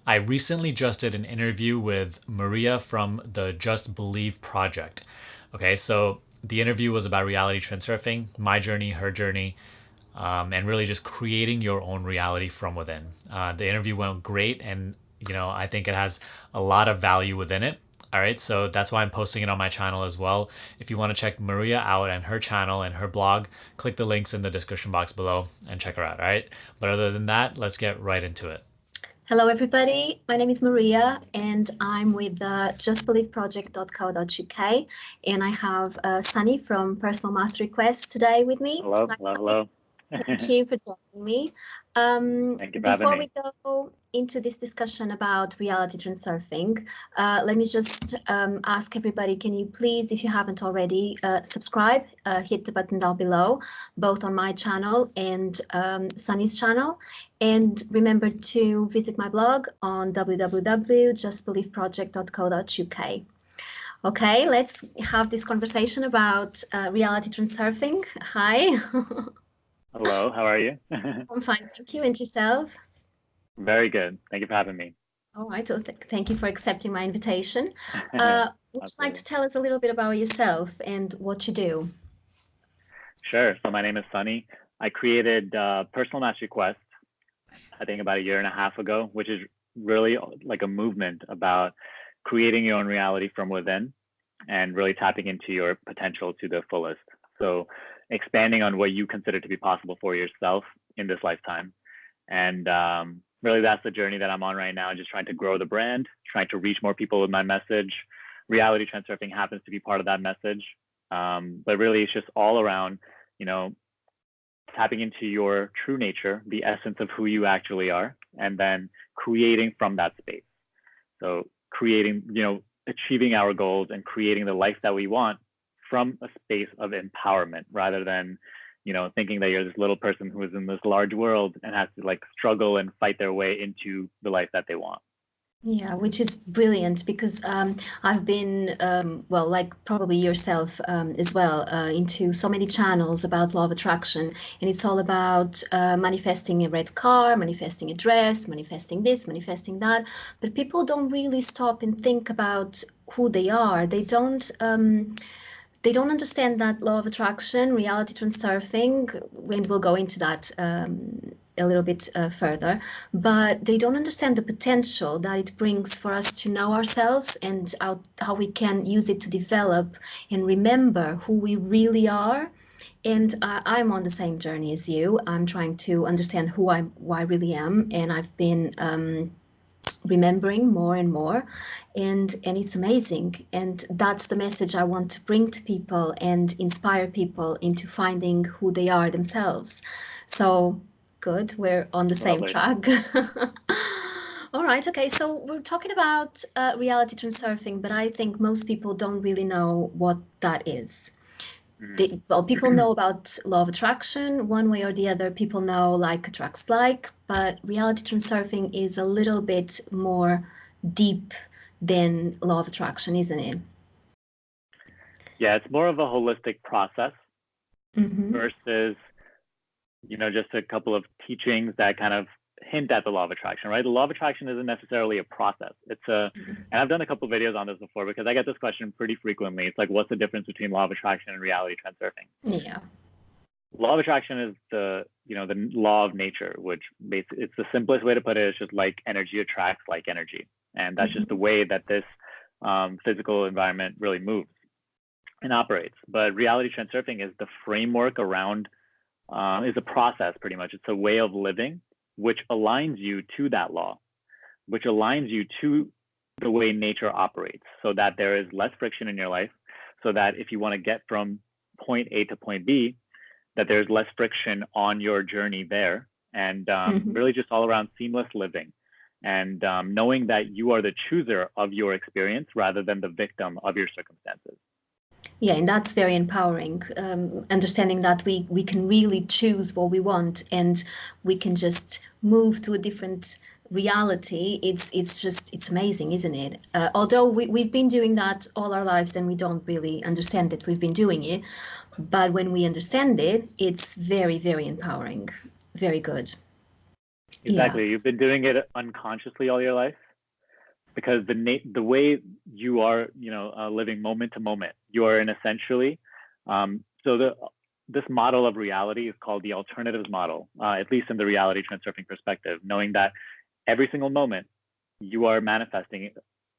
I recently just did an interview with Maria from the Just Believe project. Okay, so the interview was about reality transurfing, my journey, her journey, and really just creating your own reality from within. The interview went great, and I think it has a lot of value within it. All right, so that's why I'm posting it on my channel as well. If you want to check Maria out and her channel and her blog, click the links in the description box below and check her out. All right, but other than that, let's get right into it. Hello, everybody. My name is Maria, and I'm with justbelieveproject.co.uk, and I have Sunny from Personal Mastery Quest today with me. Hello, Hi, hello, Sunny. hello. Thank you for joining me. Thank you for having Before me. we go into this discussion about reality transurfing, let me just ask everybody, can you please, if you haven't already, subscribe, hit the button down below, both on my channel and Sunny's channel. And remember to visit my blog on www.justbelieveproject.co.uk. Okay, let's have this conversation about reality transurfing. Hi. Hello, how are you? I'm fine, thank you. And yourself? Very good. Thank you for having me. All right, well, thank you for accepting my invitation. Would you like to tell us a little bit about yourself and what you do? Sure. So my name is Sunny. I created Personal Mastery Quest, I think about 1.5 years ago, which is really like a movement about creating your own reality from within and really tapping into your potential to the fullest. So expanding on what you consider to be possible for yourself in this lifetime. And really that's the journey that I'm on right now, just trying to grow the brand, trying to reach more people with my message. Reality transurfing happens to be part of that message. But really it's just all around, tapping into your true nature, the essence of who you actually are, and then creating from that space. So creating, achieving our goals and creating the life that we want from a space of empowerment rather than, thinking that you're this little person who is in this large world and has to struggle and fight their way into the life that they want. Yeah, which is brilliant because I've been, well, like probably yourself as well, into so many channels about law of attraction. And it's all about manifesting a red car, manifesting a dress, manifesting this, manifesting that. But people don't really stop and think about who they are. They don't understand that law of attraction, reality transurfing, and we'll go into that a little bit further, but they don't understand the potential that it brings for us to know ourselves and how we can use it to develop and remember who we really are. And I'm on the same journey as you. I'm trying to understand who I really am, and I've been remembering more and more, and it's amazing. And that's the message I want to bring to people and inspire people into finding who they are themselves. So good, we're on the same track. All right, okay, so we're talking about reality transurfing, but I think most people don't really know what that is. Well, people know about law of attraction one way or the other. People know like attracts like, but reality transurfing is a little bit more deep than law of attraction, isn't it? Yeah, it's more of a holistic process versus, just a couple of teachings that kind of hint at the law of attraction, right? The law of attraction isn't necessarily a process. It's and I've done a couple of videos on this before because I get this question pretty frequently. It's like, what's the difference between law of attraction and reality transurfing? Yeah. Law of attraction is the law of nature, which basically, it's the simplest way to put it. It's just like energy attracts like energy. And that's just the way that this physical environment really moves and operates. But reality transurfing is the framework around, is a process pretty much. It's a way of living which aligns you to that law, which aligns you to the way nature operates, so that there is less friction in your life, so that if you want to get from point A to point B, that there's less friction on your journey there, and really just all around seamless living, and knowing that you are the chooser of your experience rather than the victim of your circumstances. Yeah, and that's very empowering, understanding that we can really choose what we want and we can just move to a different reality. It's amazing, isn't it? Although we've been doing that all our lives and we don't really understand that we've been doing it, but when we understand it, it's very, very empowering, very good. Yeah. Exactly. You've been doing it unconsciously all your life because the way you are, living moment to moment, you are in essentially. So this model of reality is called the alternatives model, at least in the reality transurfing perspective, knowing that every single moment you are manifesting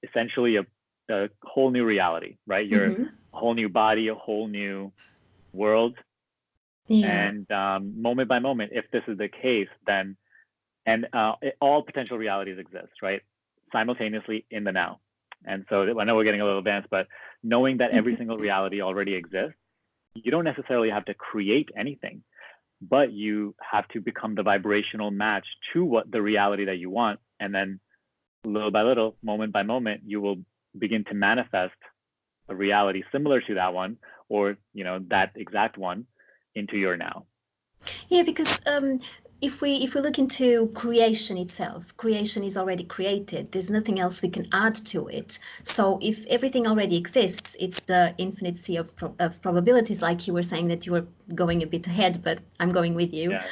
essentially a whole new reality, right? You're a Mm-hmm. whole new body, a whole new world, Yeah. and moment by moment, if this is the case, then all potential realities exist, right? Simultaneously in the now. And so I know we're getting a little advanced, but knowing that every single reality already exists, you don't necessarily have to create anything, but you have to become the vibrational match to what the reality that you want. And then little by little, moment by moment, you will begin to manifest a reality similar to that one, or that exact one, into your now. Yeah, because if we look into creation itself, creation is already created. There's nothing else we can add to it. So if everything already exists, it's the infinity of probabilities, like you were saying that you were going a bit ahead, but I'm going with you. Yeah.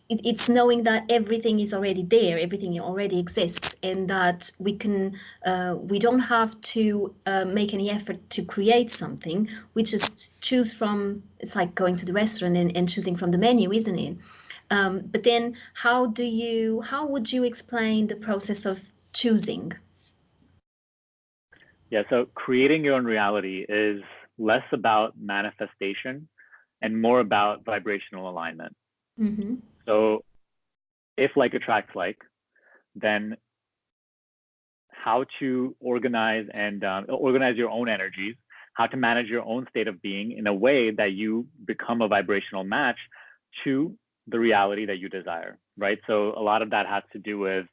It's knowing that everything is already there, everything already exists, and that we don't have to make any effort to create something. We just choose from. It's like going to the restaurant and choosing from the menu, isn't it? But then, how would you explain the process of choosing? Yeah. So creating your own reality is less about manifestation and more about vibrational alignment. Mm-hmm. So if like attracts like, then how to organize your own energies, how to manage your own state of being in a way that you become a vibrational match to the reality that you desire, right? So a lot of that has to do with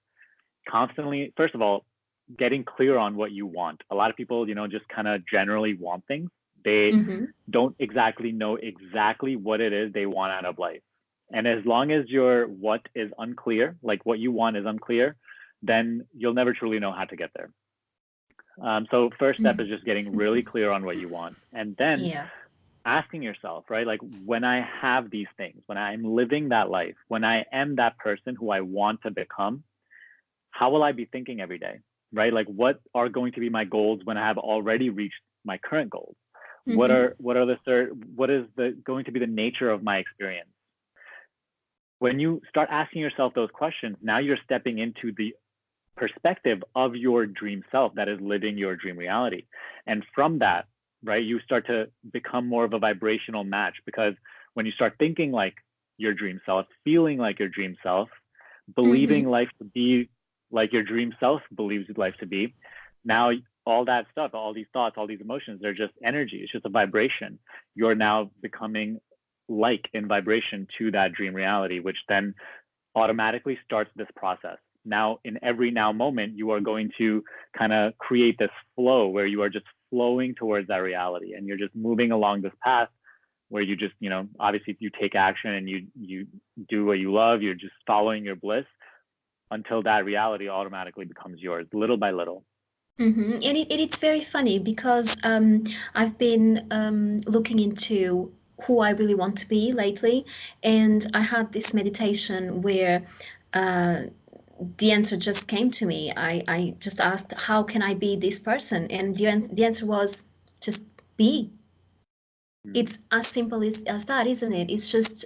constantly, first of all, getting clear on what you want. A lot of people, just kind of generally want things. They Mm-hmm. don't exactly know exactly what it is they want out of life. And as long as your what is unclear, like what you want is unclear, then you'll never truly know how to get there. So first step is just getting really clear on what you want, and then Yeah. asking yourself, right? Like when I have these things, when I'm living that life, when I am that person who I want to become, how will I be thinking every day, right? Like what are going to be my goals when I have already reached my current goals? Mm-hmm. What is the going to be the nature of my experience? When you start asking yourself those questions, now you're stepping into the perspective of your dream self that is living your dream reality. And from that, right, you start to become more of a vibrational match, because when you start thinking like your dream self, feeling like your dream self, believing Mm-hmm. life to be like your dream self believes life to be, now all that stuff, all these thoughts, all these emotions, they're just energy. It's just a vibration. You're now becoming like in vibration to that dream reality, which then automatically starts this process. Now, in every now moment, you are going to kind of create this flow where you are just flowing towards that reality, and you're just moving along this path where you just, obviously, if you take action and you do what you love, you're just following your bliss until that reality automatically becomes yours, little by little. Mm-hmm. And it's very funny because I've been looking into who I really want to be lately, and I had this meditation where uh, the answer just came to me. I just asked, how can I be this person? And the answer was just be. Mm. It's as simple as that, isn't it? It's just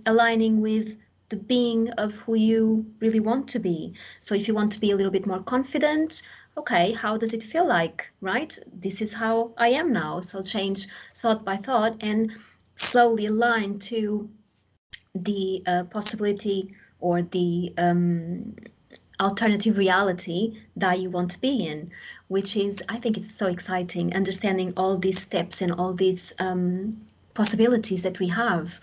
aligning with the being of who you really want to be. So if you want to be a little bit more confident, okay, how does it feel like, right? This is how I am now. So change thought by thought and slowly align to the possibility or the alternative reality that you want to be in, which is, I think it's so exciting, understanding all these steps and all these possibilities that we have.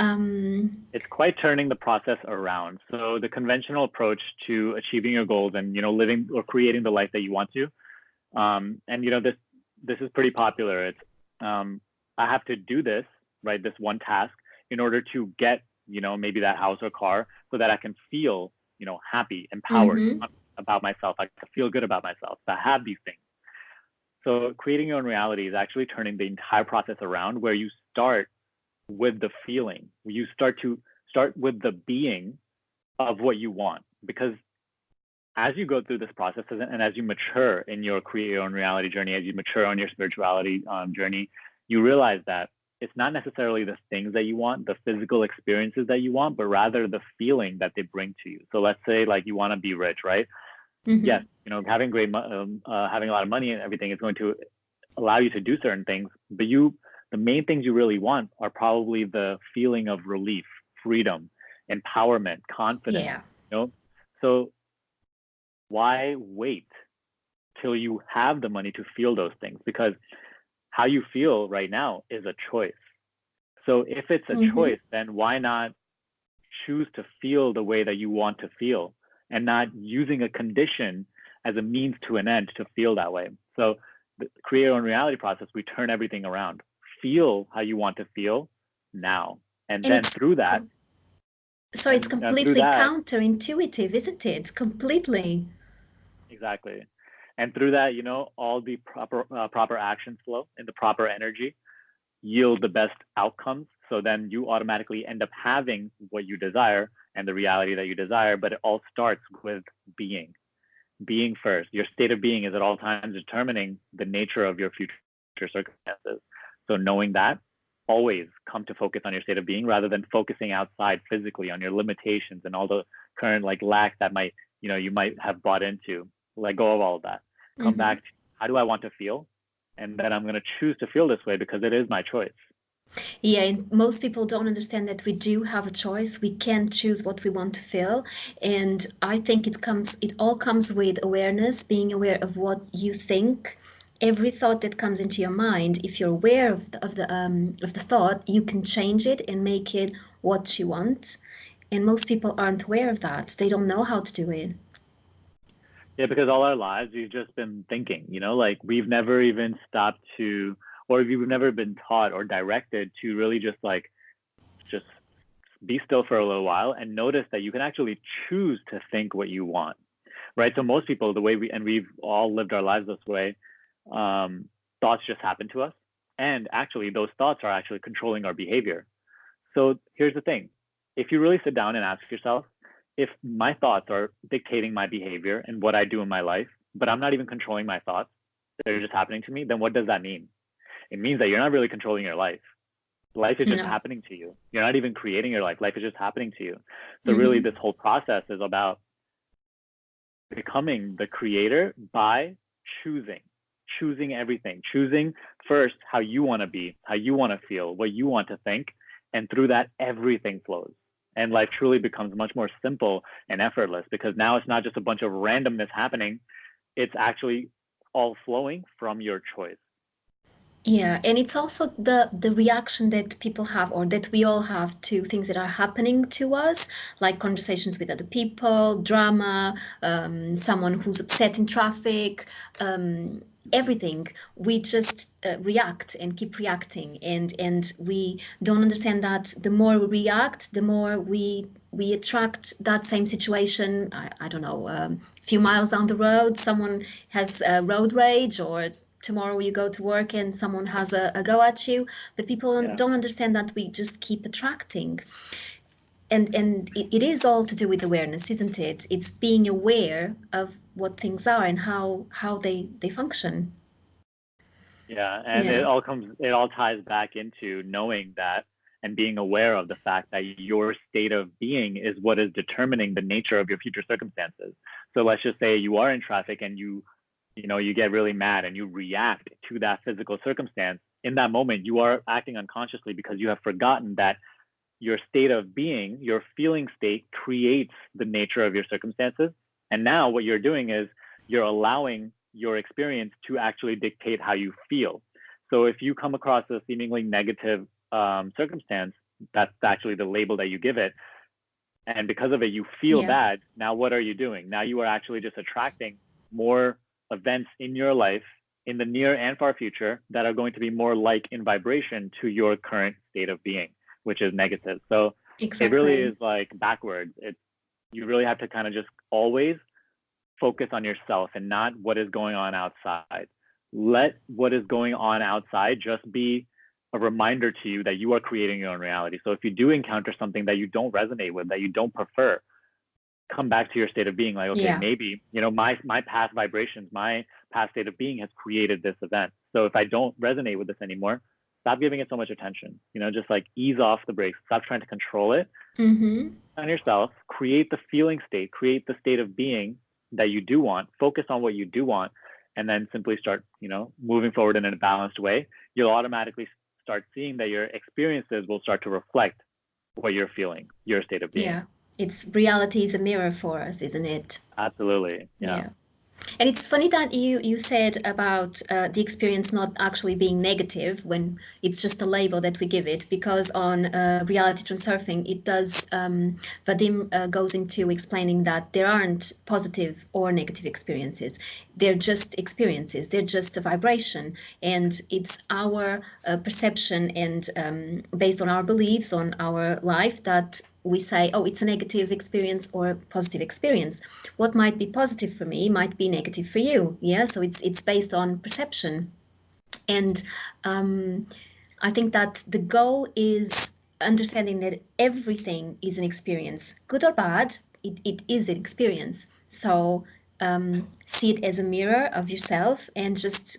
It's quite turning the process around. So the conventional approach to achieving your goals and living or creating the life that you want to, and this is pretty popular. It's I have to do this, right, this one task in order to get maybe that house or car, so that I can feel happy, empowered Mm-hmm. about myself. I can feel good about myself. I have these things. So creating your own reality is actually turning the entire process around, where you start with the feeling. You start with the being of what you want. Because as you go through this process and as you mature in your create your own reality journey, as you mature on your spirituality journey, you realize that it's not necessarily the things that you want, the physical experiences that you want, but rather the feeling that they bring to you. So let's say like you want to be rich, right? Yes, having having a lot of money and everything is going to allow you to do certain things, but the main things you really want are probably the feeling of relief, freedom, empowerment, confidence. Yeah. So why wait till you have the money to feel those things? Because how you feel right now is a choice. So if it's a choice, then why not choose to feel the way that you want to feel and not using a condition as a means to an end to feel that way? So the create your own reality process, we turn everything around. Feel how you want to feel now. And then through that. So it's completely counterintuitive, isn't it? Completely. Exactly. And through that, all the proper action flow in the proper energy yield the best outcomes. So then you automatically end up having what you desire and the reality that you desire. But it all starts with being first. Your state of being is at all times determining the nature of your future circumstances. So knowing that, always come to focus on your state of being rather than focusing outside physically on your limitations and all the current lack that might, you might have bought into. Let go of all of that. Come back to how do I want to feel? And then I'm going to choose to feel this way because it is my choice. Yeah, and most people don't understand that we do have a choice. We can choose what we want to feel. And I think it all comes with awareness, being aware of what you think. Every thought that comes into your mind, if you're aware of the thought, you can change it and make it what you want. And most people aren't aware of that. They don't know how to do it. Yeah, because all our lives we've just been thinking, we've never even stopped to, or we've never been taught or directed to really just be still for a little while and notice that you can actually choose to think what you want, right? So most people, the way we've all lived our lives this way, thoughts just happen to us. And actually those thoughts are actually controlling our behavior. So here's the thing. If you really sit down and ask yourself, if my thoughts are dictating my behavior and what I do in my life, but I'm not even controlling my thoughts, they're just happening to me, then what does that mean? It means that you're not really controlling your life. Life is just happening to you. You're not even creating your life. Life is just happening to you. So really this whole process is about becoming the creator by choosing everything, choosing first how you want to be, how you want to feel, what you want to think. And through that, everything flows. And life truly becomes much more simple and effortless because now it's not just a bunch of randomness happening. It's actually all flowing from your choice. Yeah, and it's also the reaction that people have or that we all have to things that are happening to us, like conversations with other people, drama, someone who's upset in traffic, everything. We just react and keep reacting, and we don't understand that the more we react, the more we attract that same situation. I don't know, a few miles down the road, someone has road rage, or tomorrow you go to work and someone has a go at you, but people don't understand that we just keep attracting. And it is all to do with awareness, isn't it? It's being aware of what things are and how they function. Yeah, and it all ties back into knowing that and being aware of the fact that your state of being is what is determining the nature of your future circumstances. So let's just say you are in traffic and you get really mad and you react to that physical circumstance. In that moment, you are acting unconsciously because you have forgotten that your state of being, your feeling state, creates the nature of your circumstances. And now what you're doing is you're allowing your experience to actually dictate how you feel. So if you come across a seemingly negative circumstance, that's actually the label that you give it. And because of it, you feel bad. Now, what are you doing? Now you are actually just attracting more events in your life in the near and far future that are going to be more like in vibration to your current state of being, which is negative. So It really is like backwards. You really have to kind of just always focus on yourself and not what is going on outside. Let what is going on outside just be a reminder to you that you are creating your own reality. So if you do encounter something that you don't resonate with, that you don't prefer, come back to your state of being. Like, okay, Yeah. maybe, my past vibrations, my past state of being has created this event. So if I don't resonate with this anymore, stop giving it so much attention. Just like ease off the brakes, stop trying to control it on yourself, create the feeling state, create the state of being that you do want, focus on what you do want, and then simply start, moving forward in a balanced way. You'll automatically start seeing that your experiences will start to reflect what you're feeling, your state of being. Yeah. Reality is a mirror for us, isn't it? Absolutely. Yeah. And it's funny that you said about the experience not actually being negative when it's just a label that we give it, because on Reality Transurfing, it does, Vadim goes into explaining that there aren't positive or negative experiences. They're just experiences. They're just a vibration. And it's our perception and based on our beliefs on our life that we say, oh, it's a negative experience or a positive experience. What might be positive for me might be negative for you. Yeah, so it's based on perception. And I think that the goal is understanding that everything is an experience, good or bad. It is an experience. So see it as a mirror of yourself and just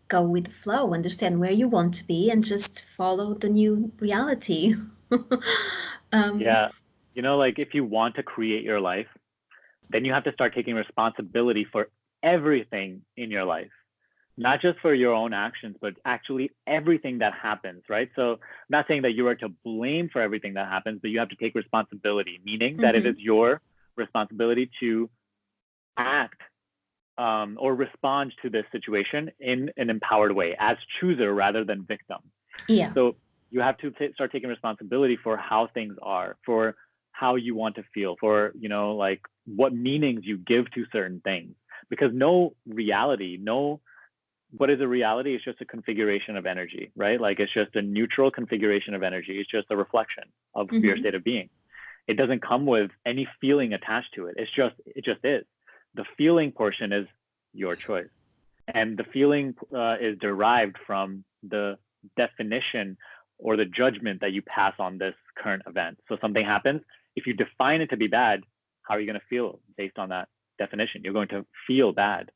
go with the flow, understand where you want to be, and just follow the new reality. Yeah. Like if you want to create your life, then you have to start taking responsibility for everything in your life, not just for your own actions, but actually everything that happens, right? So I'm not saying that you are to blame for everything that happens, but you have to take responsibility, meaning that it is your responsibility to act or respond to this situation in an empowered way as chooser rather than victim. Yeah. So you have to start taking responsibility for how things are, for how you want to feel, for, like what meanings you give to certain things. Because what is a reality? It's just a configuration of energy, right? Like it's just a neutral configuration of energy. It's just a reflection of your state of being. It doesn't come with any feeling attached to it. It just is. The feeling portion is your choice. And the feeling is derived from the definition or the judgment that you pass on this current event. So something happens. If you define it to be bad, how are you going to feel based on that definition? You're going to feel bad.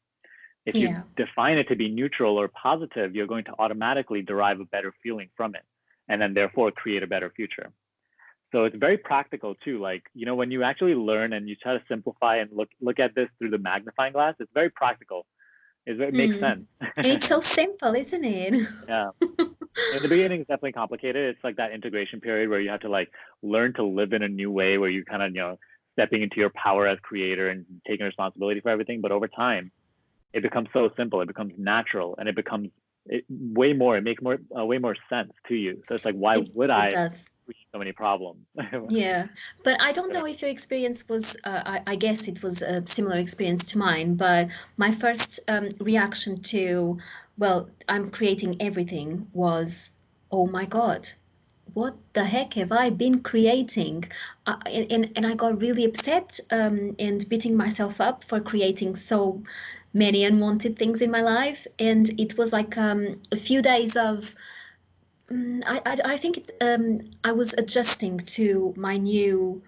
If you define it to be neutral or positive, you're going to automatically derive a better feeling from it, and then therefore create a better future. So it's very practical too. Like, when you actually learn and you try to simplify and look at this through the magnifying glass, it's very practical. It makes sense. And it's so simple, isn't it? Yeah. In the beginning, it's definitely complicated. It's like that integration period where you have to like learn to live in a new way, where you kind of, stepping into your power as creator and taking responsibility for everything. But over time, it becomes so simple. It becomes natural, and it becomes way more. It makes way more sense to you. So it's like, why would I create so many problems? Yeah, but I don't know if your experience was. I guess it was a similar experience to mine. But my first reaction to, well, I'm creating everything was, oh my God, what the heck have I been creating? And I got really upset and beating myself up for creating so many unwanted things in my life. And it was like a few days of, I think I was adjusting to my new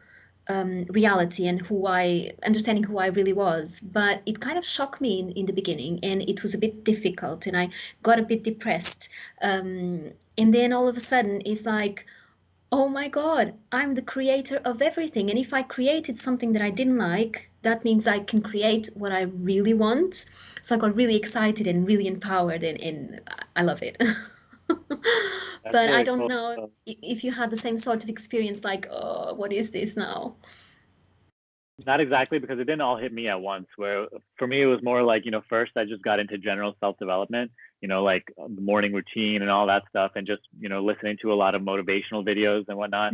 reality and understanding who I really was. But it kind of shocked me in the beginning, and it was a bit difficult, and I got a bit depressed. And then all of a sudden, it's like, oh my God, I'm the creator of everything. And if I created something that I didn't like, that means I can create what I really want. So I got really excited and really empowered, and I love it. But I don't know if you had the same sort of experience, like, oh, what is this now? Not exactly, because it didn't all hit me at once. Where for me, it was more like, first I just got into general self-development, like the morning routine and all that stuff, and just, listening to a lot of motivational videos and whatnot.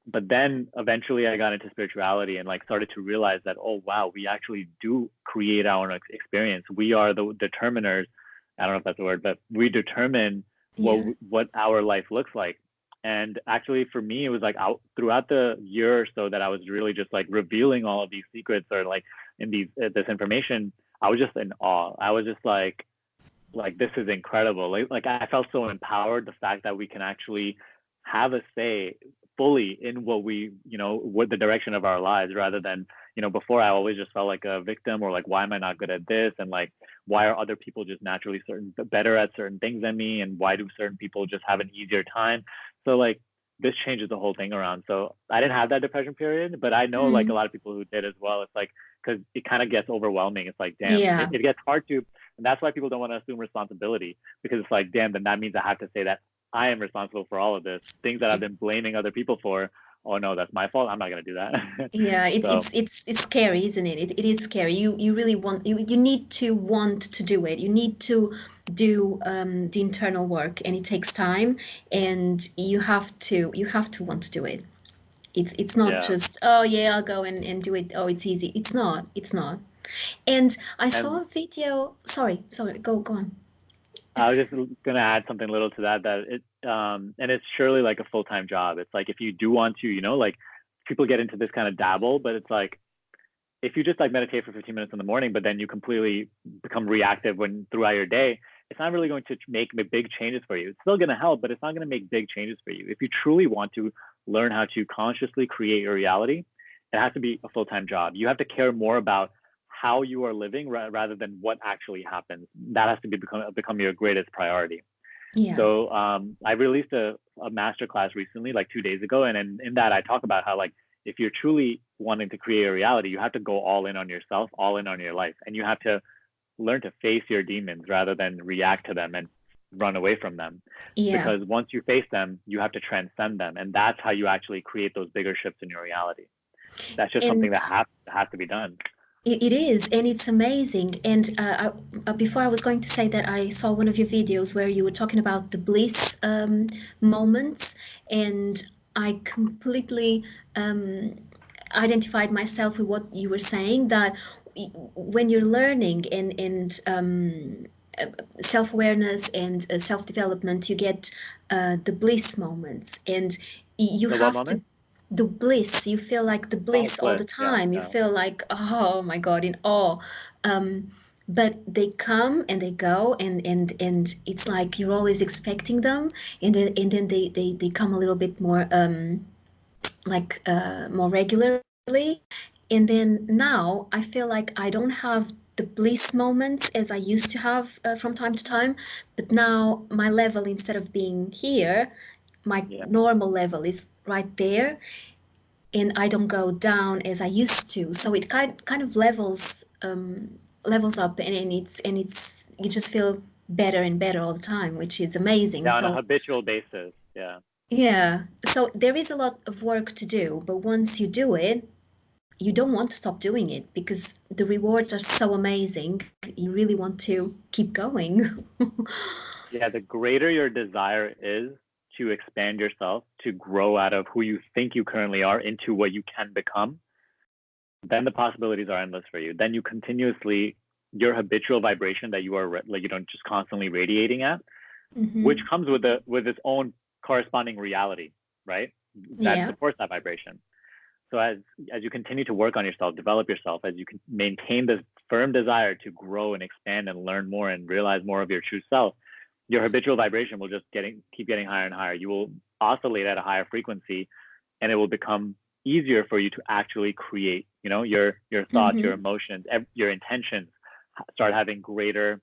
But then eventually I got into spirituality and like started to realize that, oh, wow, we actually do create our own experience. We are the determiners. I don't know if that's the word, but we determine what our life looks like. And actually for me, it was like throughout the year or so that I was really just like revealing all of these secrets or like in this information, I was just in awe. I was just like this is incredible. Like I felt so empowered, the fact that we can actually have a say fully in what we, what the direction of our lives, rather than, before I always just felt like a victim, or like, why am I not good at this? And like, why are other people just naturally better at certain things than me? And why do certain people just have an easier time? So like, this changes the whole thing around. So I didn't have that depression period, but I know like a lot of people who did as well. It's like, because it kind of gets overwhelming. It's like, damn, Yeah. it gets hard to, and that's why people don't want to assume responsibility, because it's like, damn, then that means I have to say that I am responsible for all of this, things that I've been blaming other people for. Oh no, that's my fault. I'm not gonna do that. Yeah, So it's scary, isn't it? It is scary. You really you need to want to do it. You need to do the internal work, and it takes time, and you have to want to do it. It's not yeah, just, oh yeah, I'll go and do it. Oh, it's easy. It's not. It's not. And I saw and a video. Sorry, go on. I was just gonna add something little to that, and it's surely like a full-time job. It's like, if you do want to, like, people get into this kind of dabble, but it's like, if you just like meditate for 15 minutes in the morning, but then you completely become reactive throughout your day, it's not really going to make big changes for you. It's still going to help, but it's not going to make big changes for you. If you truly want to learn how to consciously create your reality, it has to be a full-time job. You have to care more about how you are living rather than what actually happens. That has to become your greatest priority. Yeah. So I released a masterclass recently, like 2 days ago, and in that I talk about how, like, if you're truly wanting to create a reality, you have to go all in on yourself, all in on your life, and you have to learn to face your demons rather than react to them and run away from them. Yeah. Because once you face them, you have to transcend them, and that's how you actually create those bigger shifts in your reality. That's just something that has to be done. It is, and it's amazing. And before I was going to say that I saw one of your videos where you were talking about the bliss moments, and I completely identified myself with what you were saying, that when you're learning and self-awareness and self-development, you get the bliss moments, and you have to the bliss. You feel like the bliss all the time. You feel like, oh my God, in awe. But they come and they go, and it's like you're always expecting them, and then they come a little bit more more regularly. And then now I feel like I don't have the bliss moments as I used to have from time to time, but now my level, instead of being here, my normal level is right there, and I don't go down as I used to. So it kind of levels up, and it's you just feel better and better all the time, which is amazing. Yeah, on a habitual basis. Yeah. Yeah. So there is a lot of work to do, but once you do it, you don't want to stop doing it, because the rewards are so amazing. You really want to keep going. Yeah, the greater your desire is to expand yourself, to grow out of who you think you currently are into what you can become, then the possibilities are endless for you. Then you continuously, your habitual vibration that you are just constantly radiating at, which comes with its own corresponding reality, right? That supports that vibration. So as you continue to work on yourself, develop yourself, as you can maintain this firm desire to grow and expand and learn more and realize more of your true self, your habitual vibration will just keep getting higher and higher. You will oscillate at a higher frequency, and it will become easier for you to actually create, your thoughts, your emotions, your intentions start having greater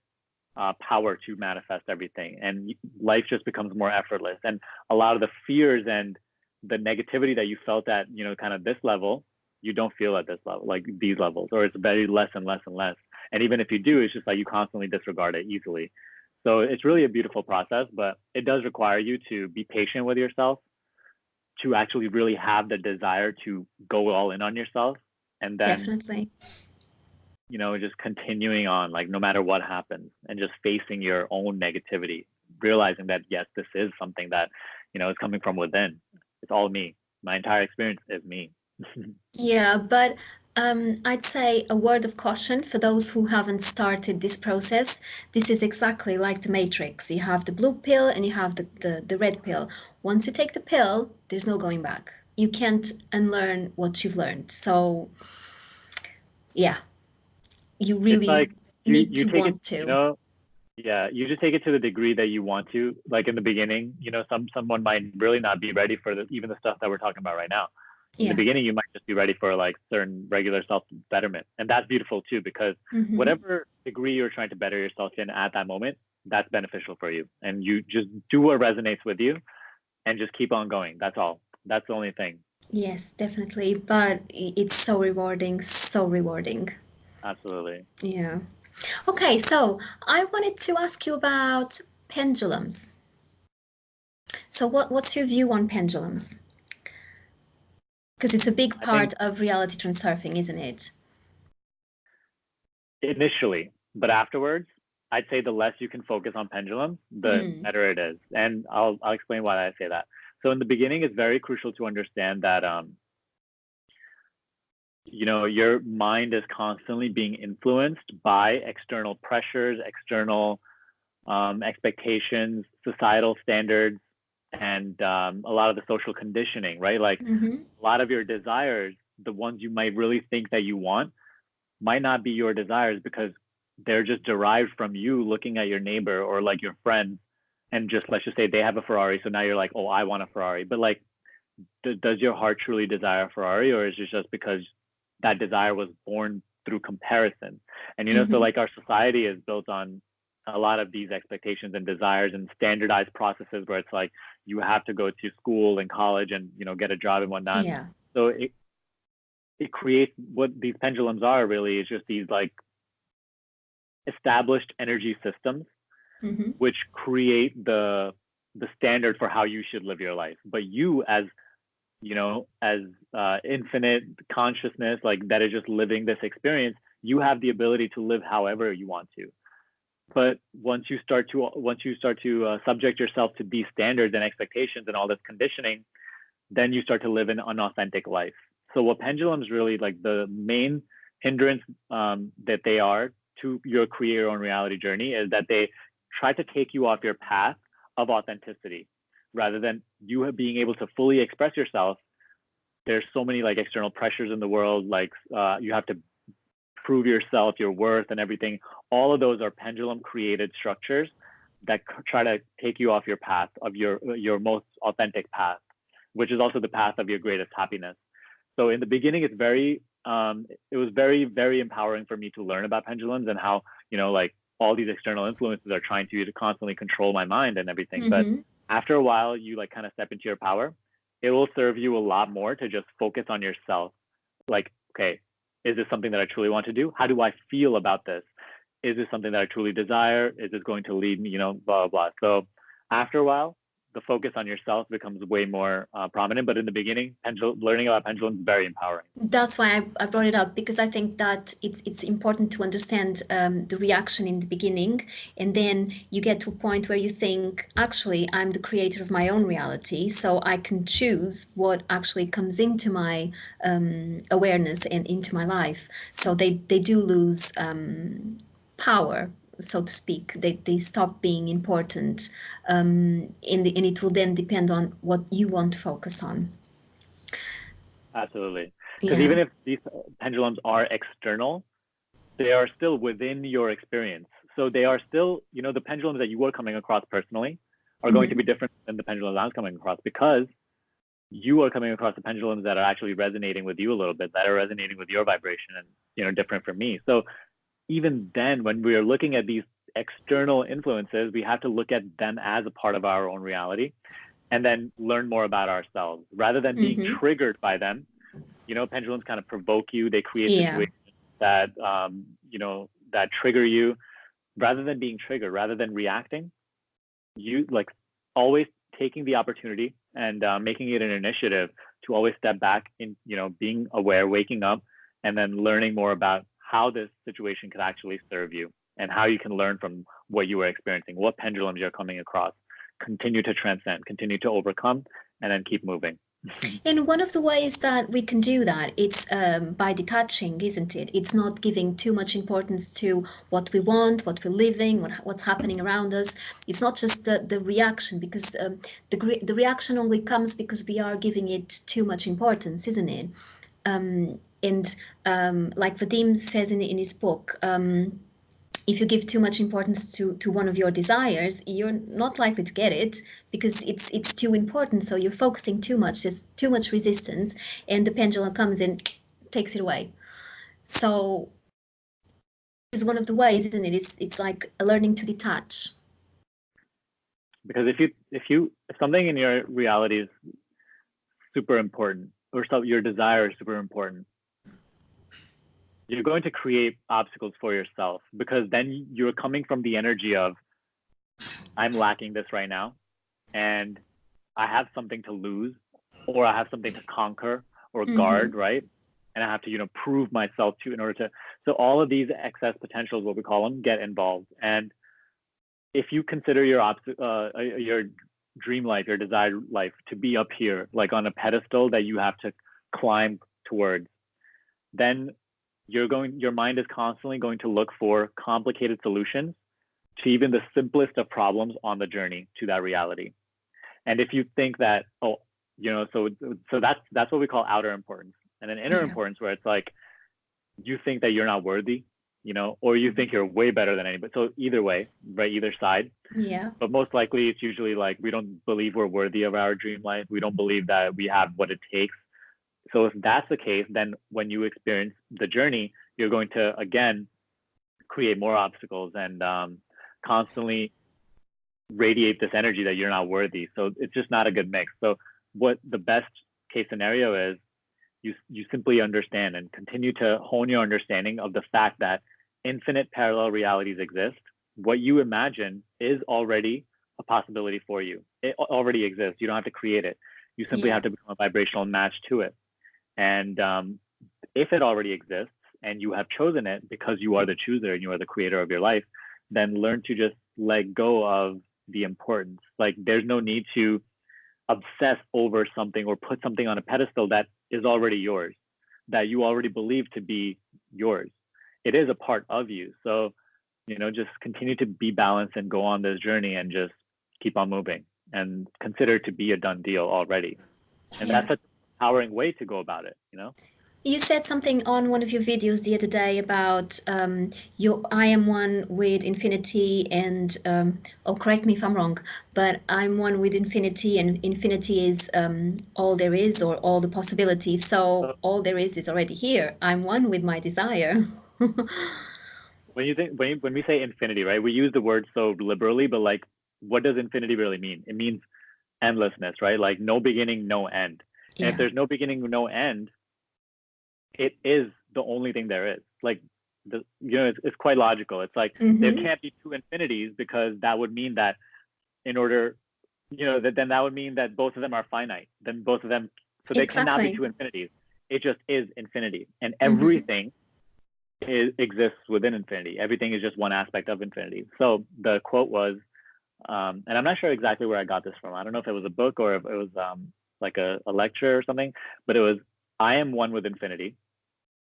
power to manifest everything. And life just becomes more effortless. And a lot of the fears and the negativity that you felt at, kind of this level, you don't feel at this level, like these levels, or it's very less and less and less. And even if you do, it's just like you constantly disregard it easily. So it's really a beautiful process, but it does require you to be patient with yourself, to actually really have the desire to go all in on yourself. And then definitely, just continuing on, like, no matter what happens, and just facing your own negativity, realizing that, yes, this is something that, is coming from within. It's all me. My entire experience is me. Yeah, but I'd say a word of caution for those who haven't started this process. This is exactly like the Matrix. You have the blue pill and you have the red pill. Once you take the pill, there's no going back. You can't unlearn what you've learned. So, yeah, you really need to want to. Yeah, you just take it to the degree that you want to. Like in the beginning, you know, someone might really not be ready for even the stuff that we're talking about right now. In the Yeah. beginning, you might just be ready for like certain regular self betterment, and that's beautiful too, because Mm-hmm. whatever degree you're trying to better yourself in at that moment, that's beneficial for you, and you just do what resonates with you, and just keep on going. That's all. That's the only thing. Yes, definitely. But it's so rewarding, so rewarding. Absolutely. Yeah. Okay, so I wanted to ask you about pendulums. So what's your view on pendulums? Because it's a big I think part of reality transurfing, isn't it? initially, but afterwards, I'd say the less you can focus on pendulum, the better it is. And I'll explain why I say that. So in the beginning, it's very crucial to understand that you know, your mind is constantly being influenced by external pressures, external expectations, societal standards, and a lot of the social conditioning, right? Like a lot of your desires, the ones you might really think that you want, might not be your desires because they're just derived from you looking at your neighbor or like your friend, and just let's just say they have a Ferrari, so now you're like, oh, I want a Ferrari. But like, does your heart truly desire a Ferrari, or is it just because that desire was born through comparison? And you know, so like our society is built on a lot of these expectations and desires and standardized processes where it's like you have to go to school and college and, you know, get a job and whatnot. Yeah. So it creates what these pendulums are really is just these like established energy systems which create the standard for how you should live your life. But you, as you know, as infinite consciousness, like that is just living this experience, you have the ability to live however you want to. But once you start to subject yourself to these standards and expectations and all this conditioning, then you start to live an unauthentic life. So what pendulums really, like the main hindrance that they are to your create your own reality journey, is that they try to take you off your path of authenticity rather than you being able to fully express yourself. There's so many like external pressures in the world, like you have to prove yourself, your worth, and everything. All of those are pendulum created structures that try to take you off your path of your most authentic path, which is also the path of your greatest happiness. So in the beginning, it was very, very empowering for me to learn about pendulums and how, you know, like all these external influences are trying to constantly control my mind and everything. But after a while, you like kind of step into your power. It will serve you a lot more to just focus on yourself. Like, okay, is this something that I truly want to do? How do I feel about this? Is this something that I truly desire? Is this going to lead me, you know, blah, blah, blah. So after a while, the focus on yourself becomes way more prominent. But in the beginning, learning about pendulums is very empowering. That's why I brought it up, because I think that it's important to understand the reaction in the beginning, and then you get to a point where you think, actually, I'm the creator of my own reality, so I can choose what actually comes into my awareness and into my life. So they do lose power, so to speak. They stop being important, and it will then depend on what you want to focus on. Absolutely. Because even if these pendulums are external, they are still within your experience. So they are still, you know, the pendulums that you are coming across personally are going to be different than the pendulums I'm coming across, because you are coming across the pendulums that are actually resonating with you a little bit, that are resonating with your vibration, and, you know, different from me. So even then, when we are looking at these external influences, we have to look at them as a part of our own reality, and then learn more about ourselves rather than being triggered by them. You know, pendulums kind of provoke you. They create situations that, you know, that trigger you. Rather than being triggered, rather than reacting, you like always taking the opportunity and making it an initiative to always step back in, you know, being aware, waking up, and then learning more about how this situation could actually serve you and how you can learn from what you are experiencing, what pendulums you're coming across, continue to transcend, continue to overcome, and then keep moving. And one of the ways that we can do that, it's by detaching, isn't it? It's not giving too much importance to what we want, what we're living, what's happening around us. It's not just the reaction, because the reaction only comes because we are giving it too much importance, isn't it? And like Vadim says in his book, if you give too much importance to one of your desires, you're not likely to get it because it's too important. So you're focusing too much, there's too much resistance, and the pendulum comes in, takes it away. So it's one of the ways, isn't it? It's like learning to detach. Because if something in your reality is super important, or so your desire is super important, you're going to create obstacles for yourself, because then you're coming from the energy of, I'm lacking this right now, and I have something to lose, or I have something to conquer or guard, right? And I have to, prove myself to in order to. So all of these excess potentials, what we call them, get involved. And if you consider your dream life, your desired life, to be up here, like on a pedestal that you have to climb towards, then your mind is constantly going to look for complicated solutions to even the simplest of problems on the journey to that reality. And if you think that, so that's what we call outer importance. And then inner importance, where it's like, you think that you're not worthy, or you think you're way better than anybody. So either way, right, either side. Yeah. But most likely it's usually like, we don't believe we're worthy of our dream life. We don't believe that we have what it takes. So if that's the case, then when you experience the journey, you're going to, again, create more obstacles and constantly radiate this energy that you're not worthy. So it's just not a good mix. So what the best case scenario is, you simply understand and continue to hone your understanding of the fact that infinite parallel realities exist. What you imagine is already a possibility for you. It already exists. You don't have to create it. You simply have to become a vibrational match to it. And if it already exists and you have chosen it because you are the chooser and you are the creator of your life, then learn to just let go of the importance. Like, there's no need to obsess over something or put something on a pedestal that is already yours, that you already believe to be yours. It is a part of you. So, just continue to be balanced and go on this journey and just keep on moving and consider it to be a done deal already. And that's a empowering way to go about it, You said something on one of your videos the other day about I am one with infinity, and correct me if I'm wrong, but I'm one with infinity, and infinity is all there is, or all the possibilities. So all there is already here. I'm one with my desire. When we say infinity, right, we use the word so liberally, but like, what does infinity really mean? It means endlessness, right? Like no beginning, no end. And if there's no beginning, no end, it is the only thing there is. Like, it's quite logical. It's like, there can't be two infinities, because that would mean that then that would mean that both of them are finite. Then both of them, so they cannot be two infinities. It just is infinity, and everything exists within infinity. Everything is just one aspect of infinity. So the quote was, and I'm not sure exactly where I got this from. I don't know if it was a book or if it was like a lecture or something, but it was, I am one with infinity.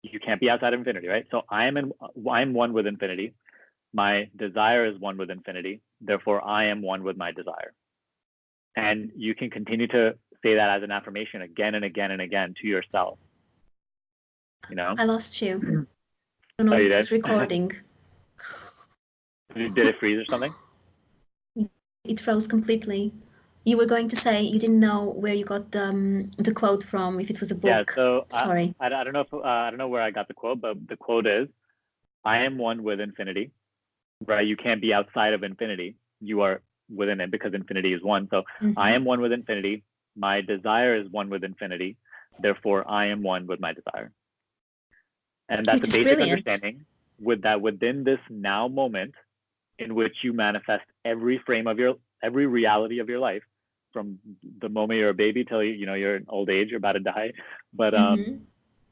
You can't be outside of infinity, right? So I'm one with infinity. My desire is one with infinity. Therefore, I am one with my desire. And you can continue to say that as an affirmation again and again and again to yourself. I lost you. I don't know if it's recording. Did it freeze or something? It froze completely. You were going to say you didn't know where you got the quote from, if it was a book. Yeah, so sorry. I don't know if I don't know where I got the quote, but the quote is, I am one with infinity, right? You can't be outside of infinity. You are within it, because infinity is one. So I am one with infinity. My desire is one with infinity. Therefore, I am one with my desire. And that's a basic understanding within this now moment, in which you manifest every reality of your life, from the moment you're a baby till you're in old age, you're about to die. But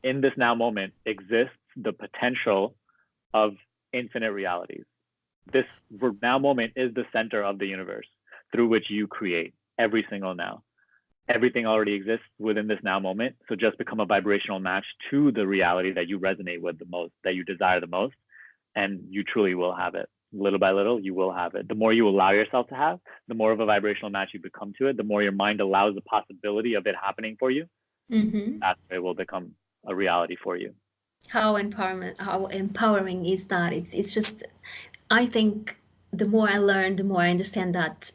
in this now moment exists the potential of infinite realities. This now moment is the center of the universe through which you create every single now. Everything already exists within this now moment. So just become a vibrational match to the reality that you resonate with the most, that you desire the most, and you truly will have it. Little by little, you will have it. The more you allow yourself to have, the more of a vibrational match you become to it, the more your mind allows the possibility of it happening for you. That's where it will become a reality for you. How empowering is that? It's just, I think the more I learn, the more I understand that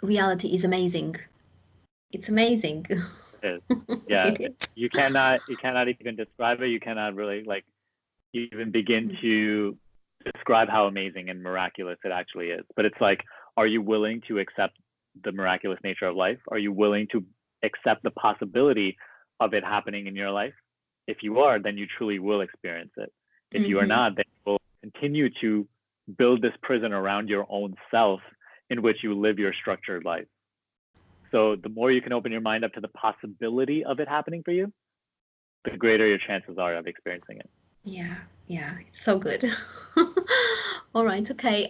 reality is amazing. It's amazing. It is. Yeah, It is. you cannot even describe it. You cannot really like even begin to describe how amazing and miraculous it actually is. But it's like, are you willing to accept the miraculous nature of life? Are you willing to accept the possibility of it happening in your life? If you are, then you truly will experience it. If you are Mm-hmm. not, then you will continue to build this prison around your own self in which you live your structured life. So the more you can open your mind up to the possibility of it happening for you, the greater your chances are of experiencing it. Yeah, yeah, it's so good. All right, okay.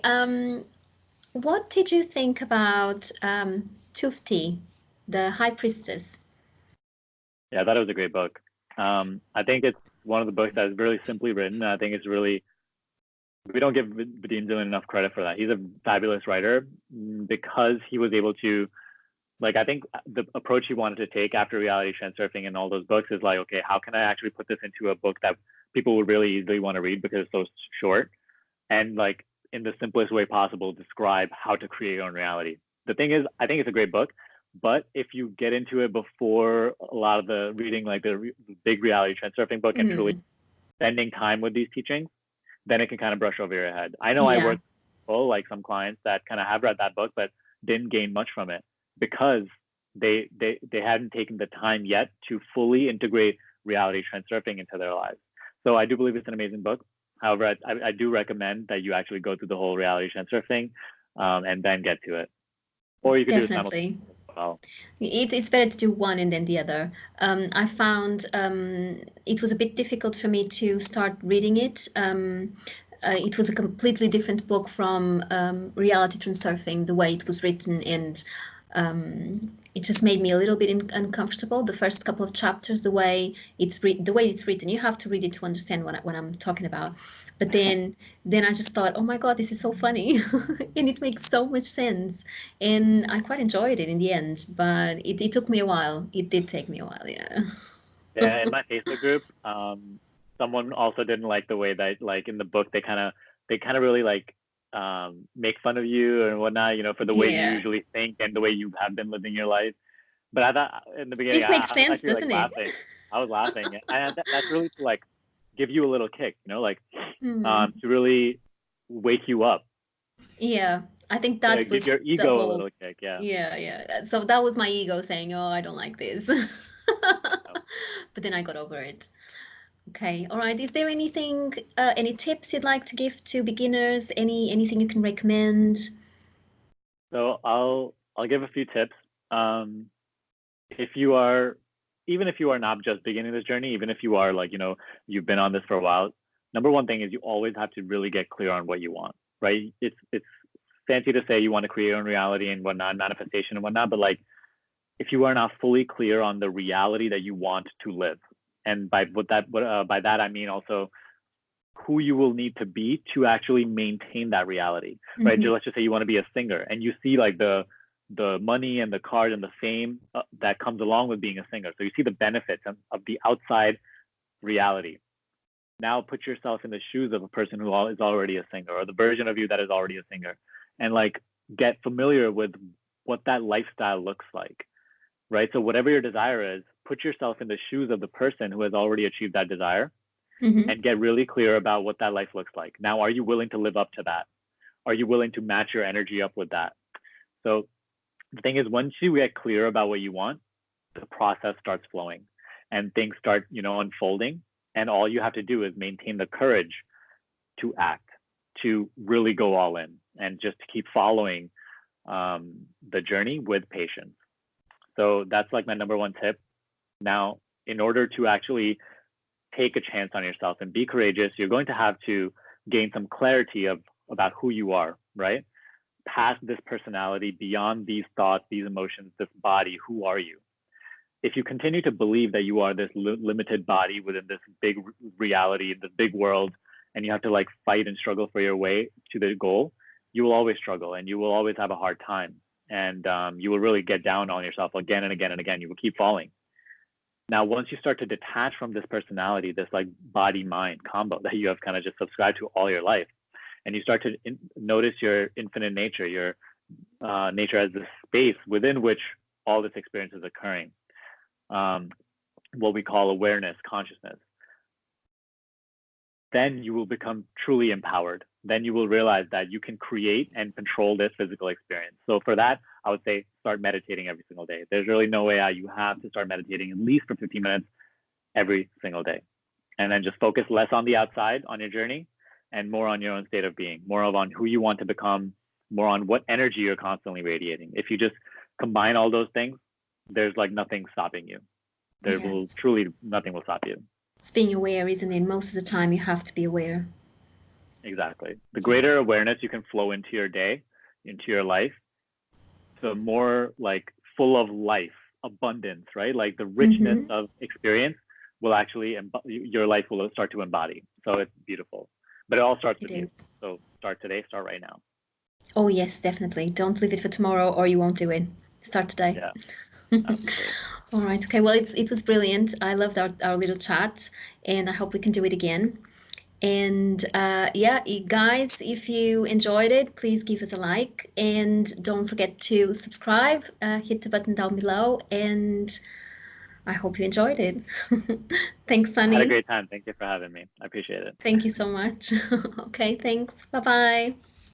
What did you think about Tufti, the High Priestess? Yeah, I thought it was a great book. I think it's one of the books that is really simply written. I think it's really, we don't give Vadim Zeland enough credit for that. He's a fabulous writer because he was able to, like, I think the approach he wanted to take after Reality Transurfing and all those books is like, okay, how can I actually put this into a book that people would really easily want to read because it's so short, and like in the simplest way possible describe how to create your own reality. The thing is, I think it's a great book, but if you get into it before a lot of the reading, like the big Reality Transurfing book, and truly Mm, spending time with these teachings, then it can kind of brush over your head. I know I yeah, work with like some clients that kind of have read that book, but didn't gain much from it because they hadn't taken the time yet to fully integrate Reality Transurfing into their lives. So I do believe it's an amazing book. However, I do recommend that you actually go through the whole Reality Transurfing and then get to it, or you could do it definitely. simultaneously as well. It's better to do one and then the other. I found it was a bit difficult for me to start reading it. It was a completely different book from Reality Transurfing, the way it was written, and it just made me a little bit uncomfortable. The first couple of chapters, the way it's written, you have to read it to understand what I'm talking about. But then I just thought, oh my God, this is so funny, and it makes so much sense, and I quite enjoyed it in the end. But it took me a while. It did take me a while, yeah. Yeah, in my Facebook group, someone also didn't like the way that, like, in the book they kind of really like make fun of you and whatnot, you know, for the way you Yeah, usually think and the way you have been living your life. But I thought in the beginning, it makes I was sense, actually like doesn't it? laughing. I was laughing, and that's really to like give you a little kick, you know, like Hmm. to really wake you up, Yeah, I think that give was your the ego a whole. little kick. Yeah. Yeah, yeah. So that was my ego saying, "Oh, I don't like this." Um, But then I got over it. Okay, all right. Is there any tips you'd like to give to beginners? Anything you can recommend? So I'll give a few tips. Um, if you are, even if you are not just beginning this journey, even if you are like, you know, you've been on this for a while, number one thing is you always have to really get clear on what you want, right? It's fancy to say you want to create your own reality and whatnot, manifestation and whatnot, but like if you are not fully clear on the reality that you want to live, and by that I mean also who you will need to be to actually maintain that reality, right? Hmm. Let's just say you want to be a singer and you see like the money and the card and the fame that comes along with being a singer. So you see the benefits of the outside reality. Now put yourself in the shoes of a person who is already a singer, or the version of you that is already a singer, and like get familiar with what that lifestyle looks like, right? So whatever your desire is, put yourself in the shoes of the person who has already achieved that desire Hmm. and get really clear about what that life looks like. Now, are you willing to live up to that? Are you willing to match your energy up with that? So the thing is, once you get clear about what you want, the process starts flowing and things start, you know, unfolding. And all you have to do is maintain the courage to act, to really go all in and just keep following the journey with patience. So that's like my number one tip. Now, in order to actually take a chance on yourself and be courageous, you're going to have to gain some clarity of about who you are, right? Past this personality, beyond these thoughts, these emotions, this body, who are you? If you continue to believe that you are this limited body within this big reality, this big world, and you have to like fight and struggle for your way to the goal, you will always struggle and you will always have a hard time. And you will really get down on yourself again and again and again. You will keep falling. Now, once you start to detach from this personality, this like body mind combo that you have kind of just subscribed to all your life, and you start to notice your infinite nature, your nature as the space within which all this experience is occurring, what we call awareness, consciousness, then you will become truly empowered. Then you will realize that you can create and control this physical experience. So for that, I would say start meditating every single day. There's really no way out. You have to start meditating at least for 15 minutes every single day. And then just focus less on the outside on your journey and more on your own state of being, more on who you want to become, more on what energy you're constantly radiating. If you just combine all those things, there's like nothing stopping you. There will truly nothing will stop you. It's being aware, isn't it? Most of the time you have to be aware. Exactly. The greater awareness you can flow into your day, into your life, the more like full of life, abundance, right? Like the richness of experience will actually, your life will start to embody. So it's beautiful. But it all starts with you. So start today, start right now. Oh, yes, definitely. Don't leave it for tomorrow or you won't do it. Start today. Yeah. All right. Okay. Well, it was brilliant. I loved our little chat, and I hope we can do it again. And yeah, guys, if you enjoyed it, please give us a like, and don't forget to subscribe. Hit the button down below, and I hope you enjoyed it. Thanks, Sunny. I had a great time. Thank you for having me. I appreciate it. Thank you so much. Okay, thanks. Bye-bye.